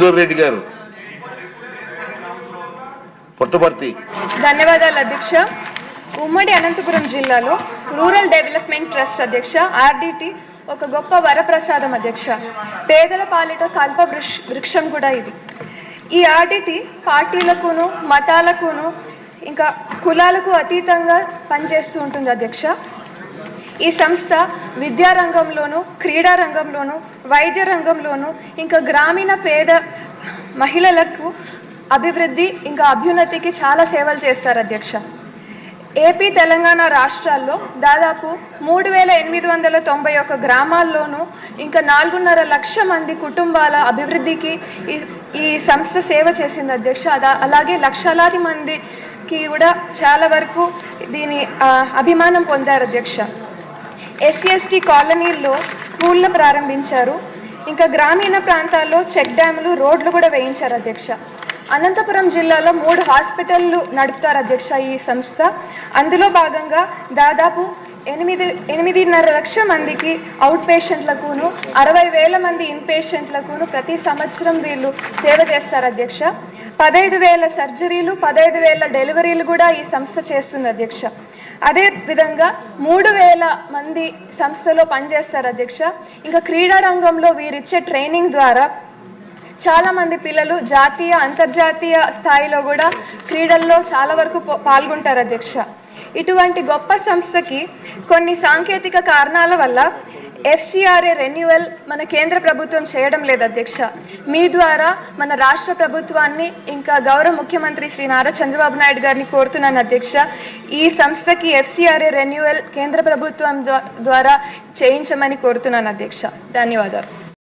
ఈశ్వర్ రెడ్డి గారు పుట్టపర్తి. ధన్యవాదాలు అధ్యక్ష. ఉమ్మడి అనంతపురం జిల్లాలో రూరల్ డెవలప్మెంట్ ట్రస్ట్ అధ్యక్ష ఆర్డిటి ఒక గొప్ప వరప్రసాదం అధ్యక్ష. పేదల పాలిట కల్ప వృక్షం కూడా ఇది. ఈ ఆర్డిటి పార్టీలకును మతాలకును ఇంకా కులాలకు అతీతంగా పనిచేస్తూ ఉంటుంది అధ్యక్ష. ఈ సంస్థ విద్యారంగంలోను, క్రీడా రంగంలోను, వైద్య రంగంలోను, ఇంకా గ్రామీణ పేద మహిళలకు అభివృద్ధి ఇంకా అభ్యున్నతికి చాలా సేవలు చేస్తారు అధ్యక్ష. ఏపీ తెలంగాణ రాష్ట్రాల్లో దాదాపు 3891 గ్రామాల్లోనూ ఇంకా 4.5 లక్షల మంది కుటుంబాల అభివృద్ధికి ఈ సంస్థ సేవ చేసింది అధ్యక్ష. అలాగే లక్షలాది మందికి కూడా చాలా వరకు దీని అభిమానం పొందారు అధ్యక్ష. SC/ST కాలనీల్లో స్కూళ్ళు ప్రారంభించారు. ఇంకా గ్రామీణ ప్రాంతాల్లో చెక్ డ్యాములు, రోడ్లు కూడా వేయించారు అధ్యక్ష. అనంతపురం జిల్లాలో 3 హాస్పిటళ్ళు నడుపుతారు అధ్యక్ష ఈ సంస్థ. అందులో భాగంగా దాదాపు 8.5 లక్షల మందికి అవుట్ పేషెంట్లకును 60,000 మంది ఇన్ పేషెంట్లకును ప్రతి సంవత్సరం వీళ్ళు సేవ చేస్తారు అధ్యక్ష. 15,000 సర్జరీలు, 15,000 డెలివరీలు కూడా ఈ సంస్థ చేస్తుంది అధ్యక్ష. అదే విధంగా 3,000 మంది సంస్థలో పనిచేస్తారు అధ్యక్ష. ఇంకా క్రీడా రంగంలో వీరిచ్చే ట్రైనింగ్ ద్వారా చాలామంది పిల్లలు జాతీయ, అంతర్జాతీయ స్థాయిలో కూడా క్రీడల్లో చాలా వరకు పాల్గొంటారు అధ్యక్ష. ఇటువంటి గొప్ప సంస్థకి కొన్ని సాంకేతిక కారణాల వల్ల FCRA రెన్యువల్ మన కేంద్ర ప్రభుత్వం చేయడం లేదు అధ్యక్ష. మీ ద్వారా మన రాష్ట్ర ప్రభుత్వాన్ని ఇంకా గౌరవ ముఖ్యమంత్రి శ్రీ నారా చంద్రబాబు నాయుడు గారిని కోరుతున్నాను అధ్యక్ష. ఈ సంస్థకి FCRA రెన్యువల్ కేంద్ర ప్రభుత్వం ద్వారా చేయించమని కోరుతున్నాను అధ్యక్ష. ధన్యవాదాలు.